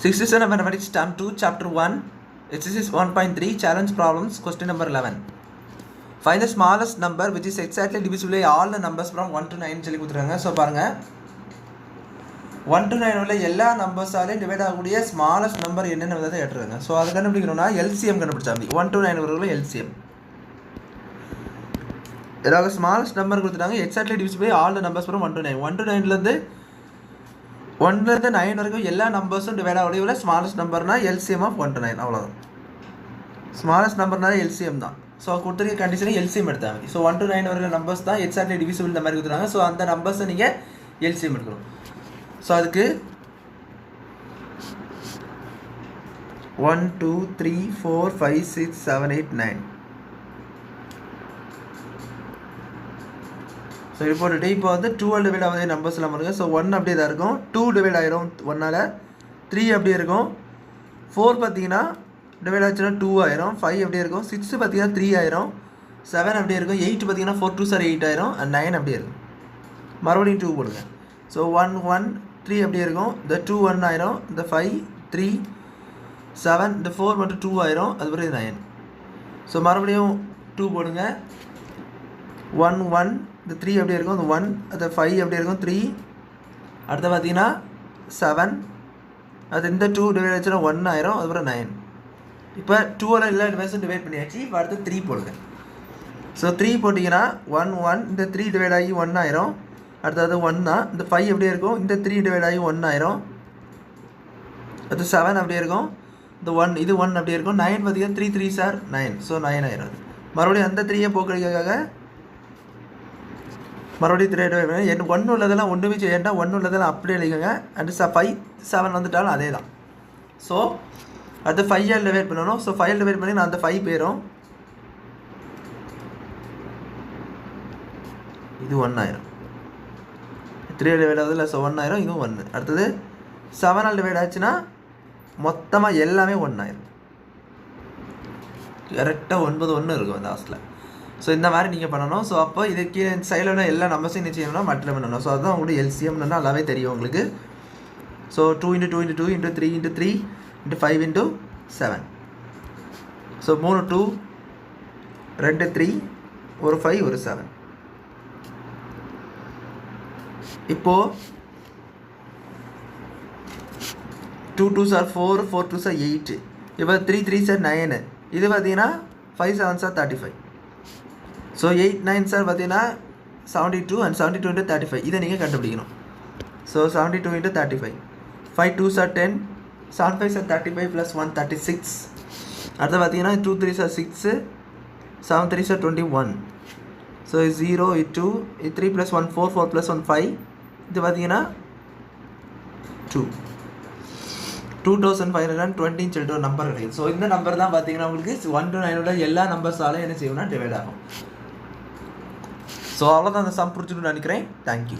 67 Mathematics Term 2 Chapter 1 Exercise 1.3 Challenge Problems Question number 11. Find the smallest number which is exactly divisible by all the numbers from 1 to 9 சொல்லி கொடுத்துருக்காங்க. So பாருங்கள் 1 to 9 உள்ள எல்லா நம்பர்ஸாலையும் divide ஆகக்கூடிய smallest number என்னென்ன விதத்தை கேட்டுருக்காங்க. ஸோ அதை கண்டுபிடிக்கணும்னா எல்சிஎம் கண்டுபிடிச்சாங்க. 1 to 9 வரைக்கும் எல்சிஎம் ஏதாவது ஸ்மாலஸ்ட் நம்பர் கொடுத்துட்டாங்க. Exactly divisible by all the numbers from 1 to 9. 1 to 9லேருந்து 1லேருந்து 9 வரைக்கும் எல்லா நம்பர்ஸும் டிவைட் ஆகக்கூடிய ஸ்மாலஸ்ட் நம்பர்னா எல்சிஎம் ஆஃப் 1 to 9 அவ்வளோதான். ஸ்மாலஸ்ட் நம்பர்னால எல்சிஎம் தான். ஸோ கொடுத்துருக்க கண்டிஷனை எல்சிஎம் எடுத்தாங்க. ஸோ 1 to 9 வரைக்கும் நம்பர்ஸ் தான் எக்ஸாக்ட்லி டிவிசிபிள் இந்த மாதிரி கொடுத்துருக்காங்க. ஸோ அந்த நம்பர்ஸை நீங்கள் எல்சிஎம் எடுக்கணும். ஸோ அதுக்கு 1 2 3 4 5 6 7 8 9. ஸோ இப்போ இப்போ வந்து 12 டிவைட் ஆகுது நம்பர்ஸ்லாம் பாருங்கள். ஸோ 1 அப்படியே தான் இருக்கும், 2 டிவைட் ஆகிரும் 1ஆல், 3 அப்படியே இருக்கும், 4 பார்த்தீங்கன்னா டிவைட் ஆச்சுன்னா 2 ஆயிரும், 5 அப்படியே இருக்கும், 6 பார்த்தீங்கன்னா 3 ஆயிரும், 7 அப்படியே இருக்கும், 8 பார்த்தீங்கன்னா 4 2 சார் 8 ஆயிரும், அண்ட் 9 அப்படியே இருக்கும். மறுபடியும் 2 போடுங்க. ஸோ 1 1 3 அப்படியே இருக்கும், இந்த 2 1 ஆயிரும், இந்த 5 3 7, இந்த 4 மட்டும் 2 ஆயிரும், அது பிறகு 9. ஸோ மறுபடியும் 2 போடுங்க. 1 1 இந்த 3 அப்படியே இருக்கும், இந்த 1 அது 5 அப்படியே இருக்கும், 3 அடுத்து பார்த்தீங்கன்னா 7, அது இந்த 2 டிவைட் ஆச்சுன்னா 1 ஆயிரும், அதுக்கப்புறம் 9. இப்போ 2ஆல் எல்லா டிவைஸும் டிவைட் பண்ணியாச்சு. இப்போ அடுத்து 3 போடுங்க. ஸோ 3 போட்டிங்கன்னா 1 1 இந்த 3 டிவைட் ஆகி 1 ஆயிரும், அடுத்தது 1 தான், இந்த 5 அப்படியே இருக்கும், இந்த 3 டிவைட் ஆகி 1 ஆயிரும், அது 7 அப்படியே இருக்கும், இந்த 1 இது 1 அப்படியே இருக்கும், 9 பார்த்தீங்கன்னா 3 3 சார் 9, ஸோ 9 ஆயிரும். மறுபடியும் அந்த 3யை போக்குறதுக்காக மறுபடியும் 3 டிவைட் பண்ணி 1 உள்ளதெல்லாம் ஒன்றுமே செய்யண்டா, 1 உள்ளதெல்லாம் அப்படியே எழுதிக்கோங்க. அண்ட் 5 7 வந்துட்டாலும் அதே தான். ஸோ அது 5ஆல் டிவைட் பண்ணணும். ஸோ 5ஆல் டிவைட் பண்ணி நான் அந்த 5 பேரும் இது 1 ஆயிரும், 3 டிவைட் ஆகுது இல்லை, ஸோ 1 ஆயிரும், இதுவும் 1. அடுத்தது 7ஆல் டிவைட் ஆச்சுன்னா மொத்தமாக எல்லாமே 1 ஆயிரும். கரெக்டாக 9 1 இருக்கும் அந்த ஹாஸ்டில். ஸோ இந்த மாதிரி நீங்கள் பண்ணணும். ஸோ அப்போ இதுக்கு சைடில் உள்ள எல்லா நம்பர்ஸையும் என்ன செய்யணும்னா மட்டில் பண்ணணும். ஸோ அதுதான் உங்களுக்கு எல்சிஎம்னா நல்லாவே தெரியும் உங்களுக்கு. ஸோ 2 × 2 × 2 × 3 × 3 × 5 × 7. ஸோ 3 2 2 3 ஒரு 5 ஒரு 7. இப்போது 2 2 சார் 4 4 2 சார் 8, இப்போ 3 3 சார் 9, இது பார்த்தீங்கன்னா 5 7 சார் 35. ஸோ 8 9 சார் பார்த்தீங்கன்னா 72 அண்ட் 72 × 35 இதை நீங்கள் கண்டுபிடிக்கணும். So 72 × 35, 5 2 sir 10, 7 5 sir 35 + 1 36. அடுத்து பார்த்தீங்கன்னா 2 3 சார் 6, 7 3 சார் 21. ஸோ 0 2 3 + 1 4 4 + 1 5, இது பார்த்தீங்கன்னா 2 2520 சொல்லிட்டு ஒரு நம்பர் கிடைக்குது. ஸோ இந்த நம்பர் தான் பார்த்தீங்கன்னா உங்களுக்கு 1 to 9 உள்ள எல்லா நம்பர்ஸாலும் என்ன செய்யணும்னா டிவைட் ஆகும். ஸோ அவ்வளோதான் அந்த சம் புரிஞ்சுக்கணும்னு நினைக்கிறேன். தேங்க்யூ.